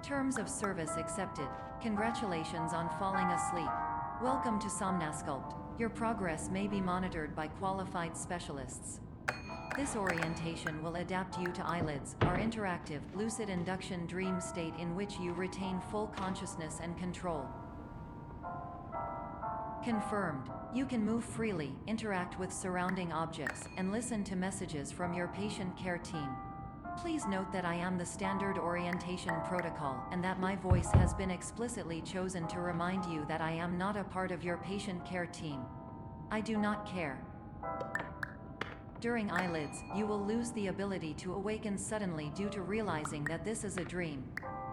Terms of service accepted. Congratulations on falling asleep. Welcome to Somnasculpt. Your progress may be monitored by qualified specialists. This orientation will adapt you to eyelids, our interactive, lucid induction dream state in which you retain full consciousness and control. Confirmed. You can move freely, interact with surrounding objects, and listen to messages from your patient care team. Please note that I am the standard orientation protocol, and that my voice has been explicitly chosen to remind you that I am not a part of your patient care team. I do not care. During eyelids, you will lose the ability to awaken suddenly due to realizing that this is a dream.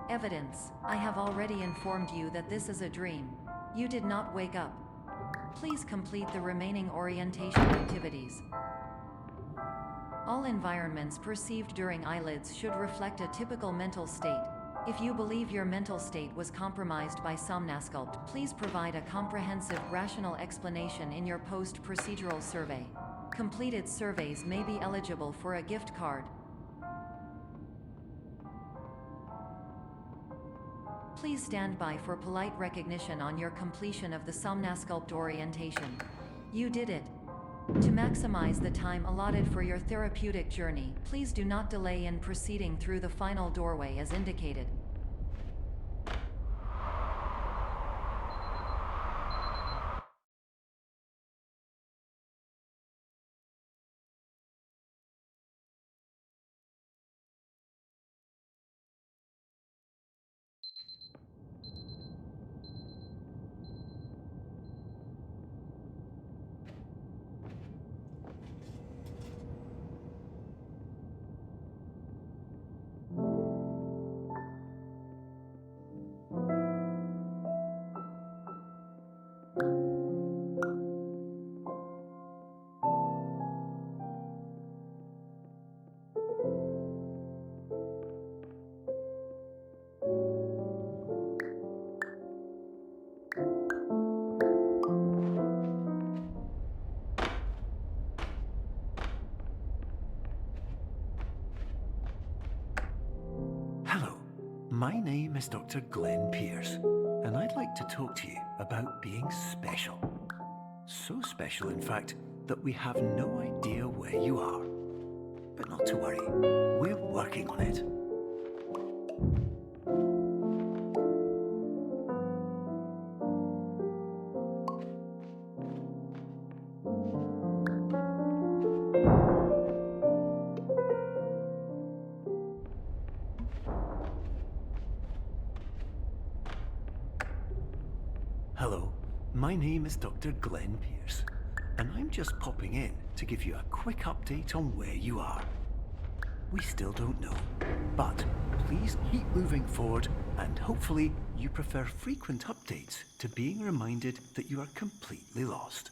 Evidence. I have already informed you that this is a dream. You did not wake up. Please complete the remaining orientation activities. All environments perceived during eyelids should reflect a typical mental state. If you believe your mental state was compromised by Somnasculpt, please provide a comprehensive, rational explanation in your post-procedural survey. Completed surveys may be eligible for a gift card. Please stand by for polite recognition on your completion of the Somnasculpt orientation. You did it. To maximize the time allotted for your therapeutic journey, please do not delay in proceeding through the final doorway as indicated. Hello, my name is Dr. Glenn Pierce, and I'd like to talk to you about being special. So special, in fact, that we have no idea where you are. But not to worry, we're working on it. Hello, my name is Dr. Glenn Pierce, and I'm just popping in to give you a quick update on where you are. We still don't know, but please keep moving forward, and hopefully you prefer frequent updates to being reminded that you are completely lost.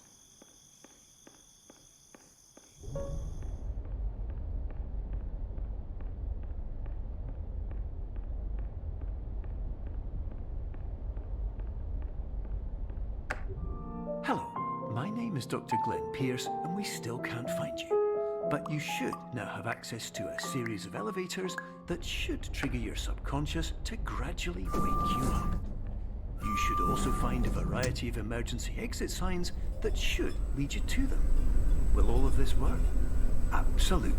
Hello, my name is Dr. Glenn Pierce, and we still can't find you. But you should now have access to a series of elevators that should trigger your subconscious to gradually wake you up. You should also find a variety of emergency exit signs that should lead you to them. Will all of this work? Absolutely.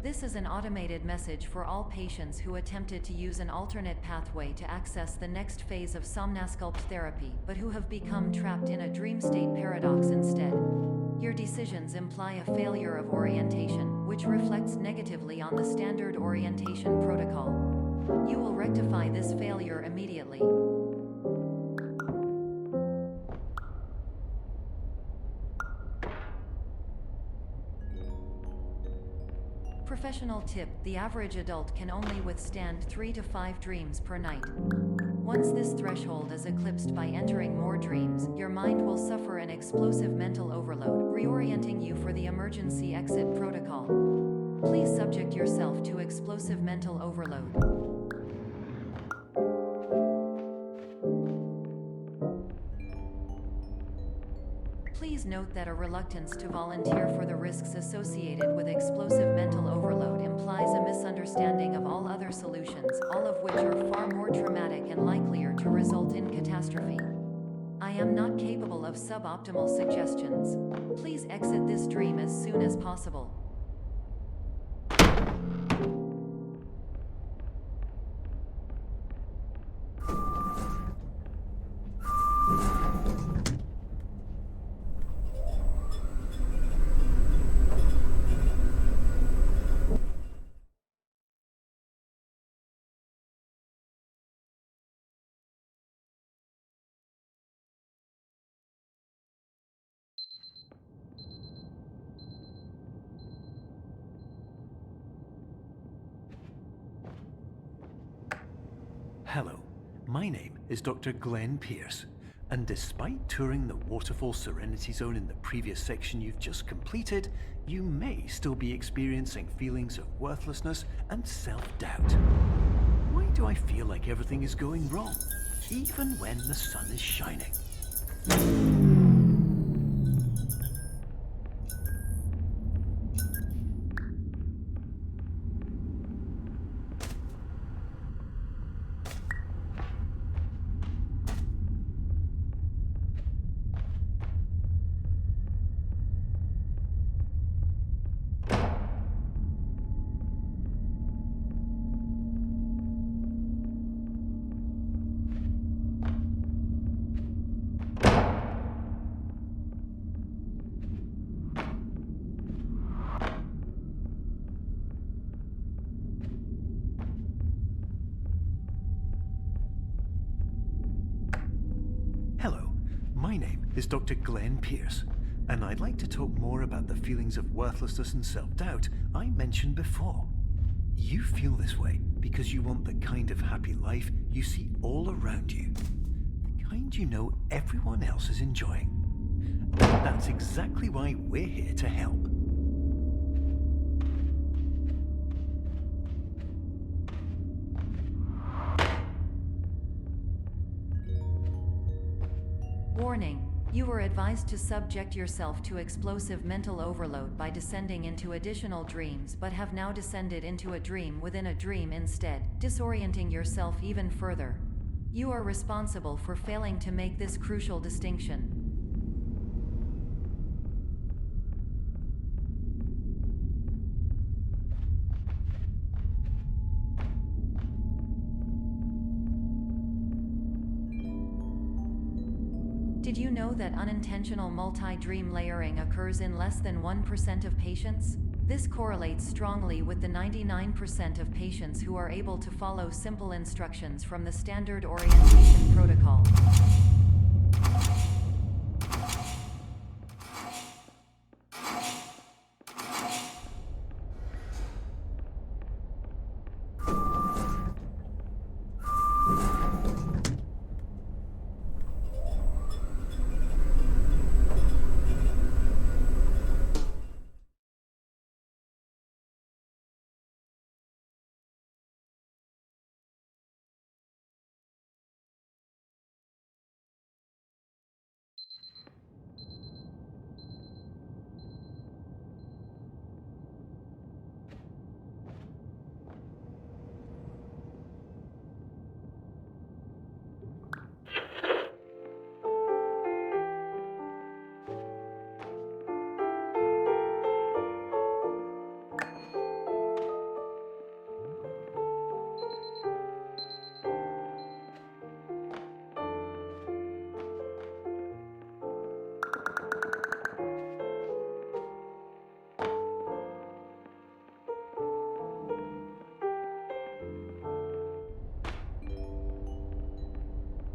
This is an automated message for all patients who attempted to use an alternate pathway to access the next phase of Somnasculpt therapy, but who have become trapped in a dream state paradox instead. Your decisions imply a failure of orientation, which reflects negatively on the standard orientation protocol. You will rectify this failure immediately. Professional tip: the average adult can only withstand 3 to 5 dreams per night. Once this threshold is eclipsed by entering more dreams, your mind will suffer an explosive mental overload, reorienting you for the emergency exit protocol. Please subject yourself to explosive mental overload. Please note that a reluctance to volunteer for the risks associated with explosive mental overload implies a misunderstanding of all other solutions, all of which are far more traumatic and likelier to result in catastrophe. I am not capable of suboptimal suggestions. Please exit this dream as soon as possible. Hello, my name is Dr. Glenn Pierce, and despite touring the Waterfall Serenity Zone in the previous section you've just completed, you may still be experiencing feelings of worthlessness and self-doubt. Why do I feel like everything is going wrong, even when the sun is shining? Hello, my name is Dr. Glenn Pierce, and I'd like to talk more about the feelings of worthlessness and self-doubt I mentioned before. You feel this way because you want the kind of happy life you see all around you, the kind you know everyone else is enjoying. And that's exactly why we're here to help. Warning. You were advised to subject yourself to explosive mental overload by descending into additional dreams, but have now descended into a dream within a dream instead, disorienting yourself even further. You are responsible for failing to make this crucial distinction. Did you know that unintentional multi-dream layering occurs in less than 1% of patients? This correlates strongly with the 99% of patients who are able to follow simple instructions from the standard orientation protocol.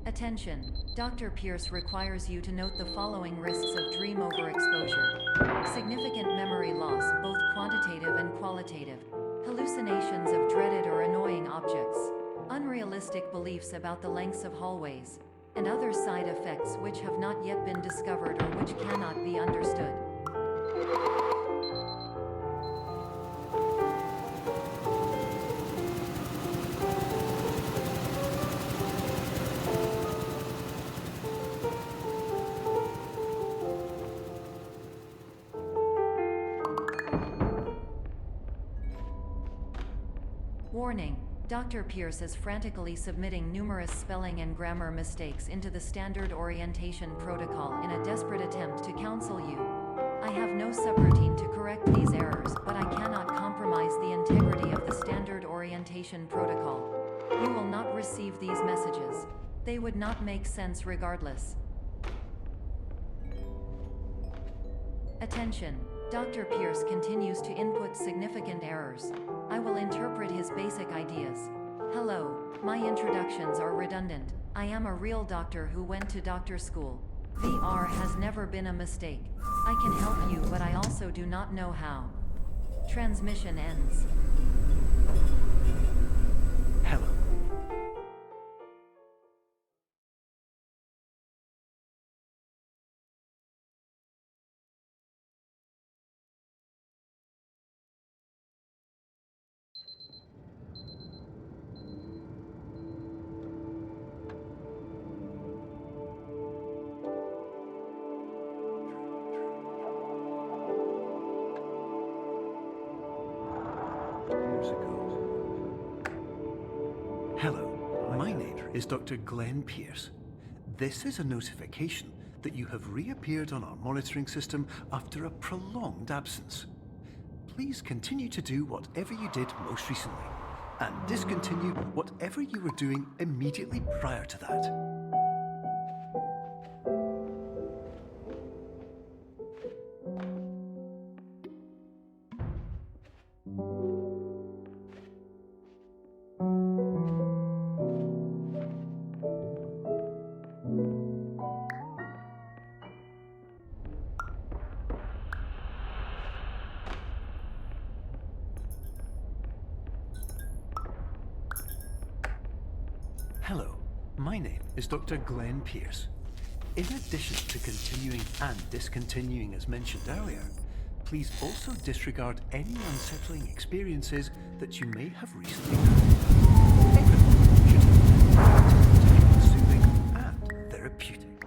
Attention! Dr. Pierce requires you to note the following risks of dream overexposure. Significant memory loss, both quantitative and qualitative. Hallucinations of dreaded or annoying objects. unrealistic beliefs about the lengths of hallways, and other side effects which have not yet been discovered or which cannot be understood. Warning. Dr. Pierce is frantically submitting numerous spelling and grammar mistakes into the standard orientation protocol in a desperate attempt to counsel you. I have no subroutine to correct these errors, but I cannot compromise the integrity of the standard orientation protocol. You will not receive these messages. They would not make sense regardless. Attention. Dr. Pierce continues to input significant errors. I will interpret his basic ideas. Hello, my introductions are redundant. I am a real doctor who went to doctor school. VR has never been a mistake. I can help you, but I also do not know how. Transmission ends. Hello. Years ago. Hello, my name is Dr. Glenn Pierce. This is a notification that you have reappeared on our monitoring system after a prolonged absence. Please continue to do whatever you did most recently, and discontinue whatever you were doing immediately prior to that. Hello, my name is Dr. Glenn Pierce. In addition to continuing and discontinuing as mentioned earlier, please also disregard any unsettling experiences that you may have recently had. Everyone should have soothing and therapeutic.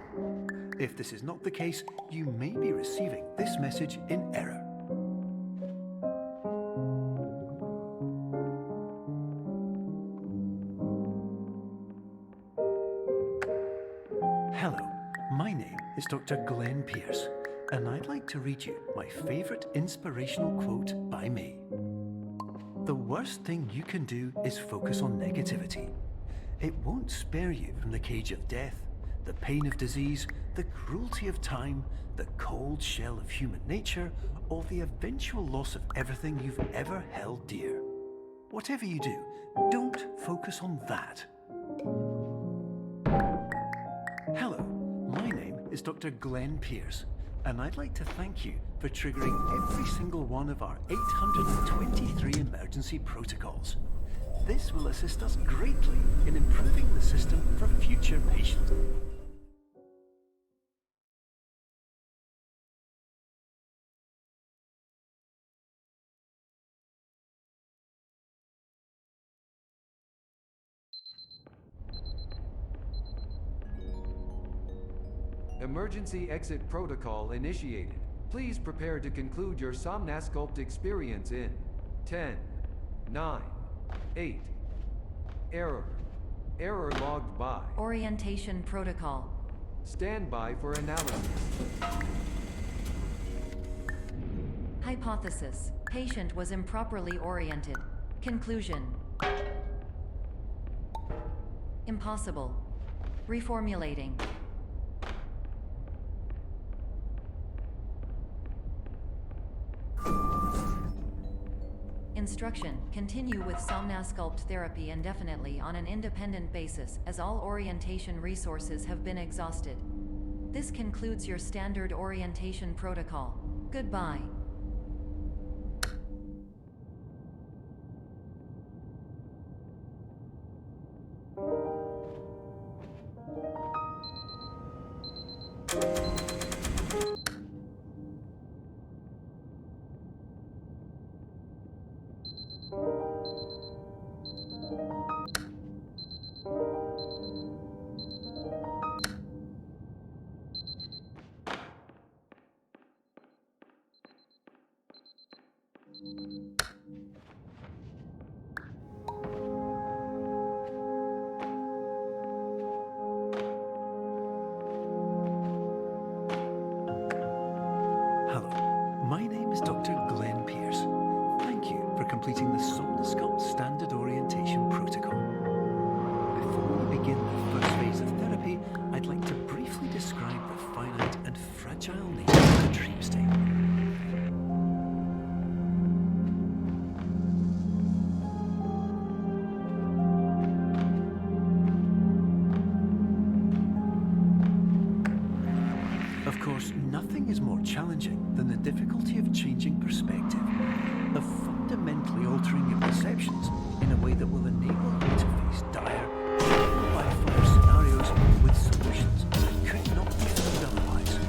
If this is not the case, you may be receiving this message in error. Hello, my name is Dr. Glenn Pierce, and I'd like to read you my favorite inspirational quote by me. The worst thing you can do is focus on negativity. It won't spare you from the cage of death, the pain of disease, the cruelty of time, the cold shell of human nature, or the eventual loss of everything you've ever held dear. Whatever you do, don't focus on that. Hello, my name is Dr. Glenn Pierce, and I'd like to thank you for triggering every single one of our 823 emergency protocols. This will assist us greatly in improving the system for future patients. Emergency exit protocol initiated. Please prepare to conclude your Somnasculpt experience in 10, 9, 8. Error. Error logged by. Orientation protocol. Stand by for analysis. Hypothesis. Patient was improperly oriented. Conclusion. Impossible. Reformulating. Instruction. Continue with Somnasculpt therapy indefinitely on an independent basis, as all orientation resources have been exhausted. This concludes your standard orientation protocol. Goodbye. Hello, my name is Dr. Glenn Pierce. Thank you for completing the Somnosculpt Standard Orientation Protocol. Before we begin the first phase of therapy, I'd like to briefly describe the finite and fragile nature of the dream state. Of course, nothing is more challenging than the difficulty of changing perspective, of fundamentally altering your perceptions in a way that will enable you to face dire, life-or scenarios with solutions that could not be found otherwise.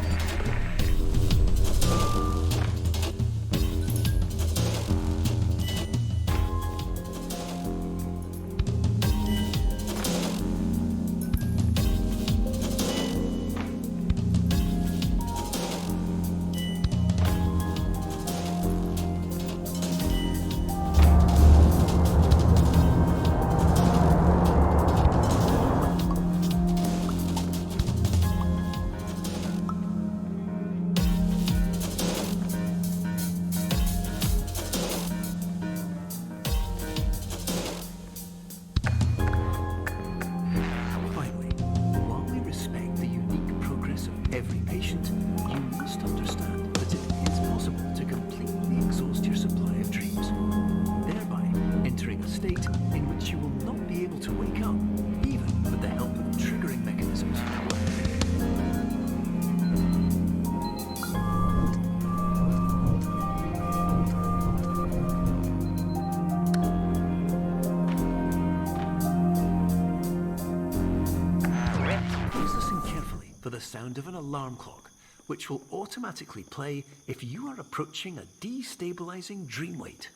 Every patient, you must understand that it is possible to completely exhaust your supply of dreams, thereby entering a state in which you will not be able to wake up, even with the help of triggering mechanisms. Please listen carefully for the sound of an alarm clock, which will automatically play if you are approaching a destabilizing dream weight.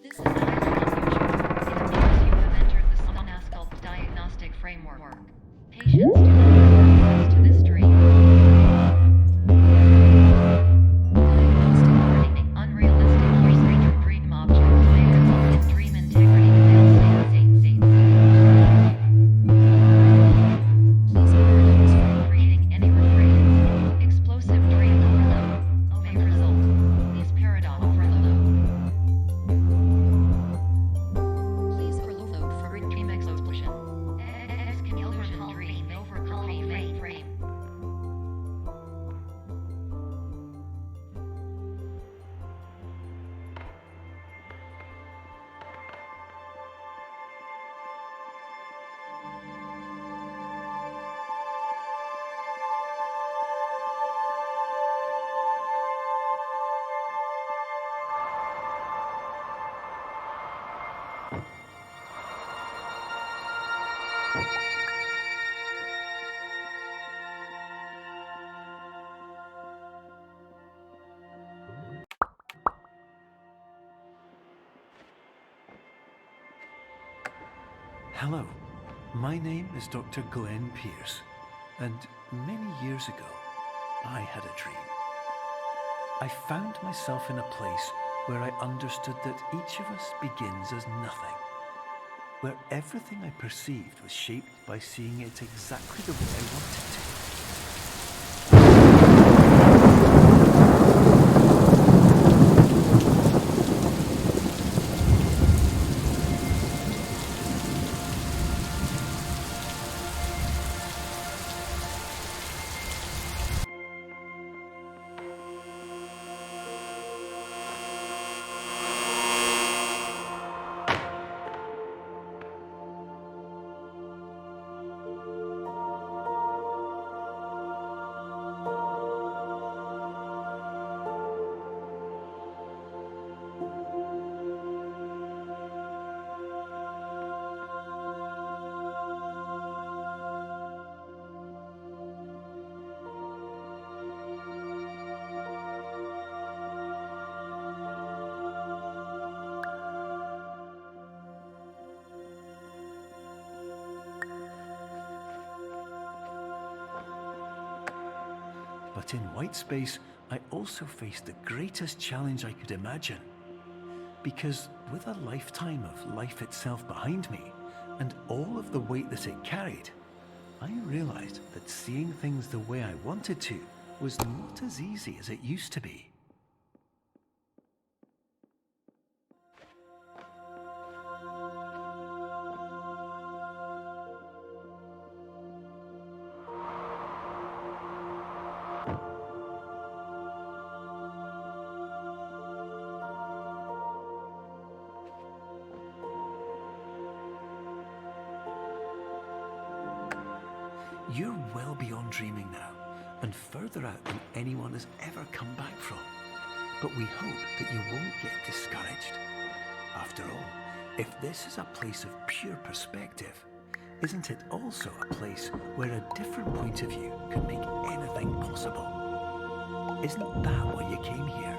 This is highly unusual. It appears you have entered the Somnosculpt diagnostic framework. Patients do not have access to this dream. Diagnostic warning. Unrealistic restrained dream objects may result in dream integrity fail-state. Please guard those from creating any refrains. Explosive dream overload may result. These paradox overload. Please overload for dream explosion. Explosion dream overcome frame. Hello, my name is Dr. Glenn Pierce, and many years ago, I had a dream. I found myself in a place where I understood that each of us begins as nothing, where everything I perceived was shaped by seeing it exactly the way I wanted to. But in white space, I also faced the greatest challenge I could imagine. Because with a lifetime of life itself behind me, and all of the weight that it carried, I realized that seeing things the way I wanted to was not as easy as it used to be. You're well beyond dreaming now, and further out than anyone has ever come back from. But we hope that you won't get discouraged. After all, if this is a place of pure perspective, isn't it also a place where a different point of view could make anything possible? Isn't that why you came here?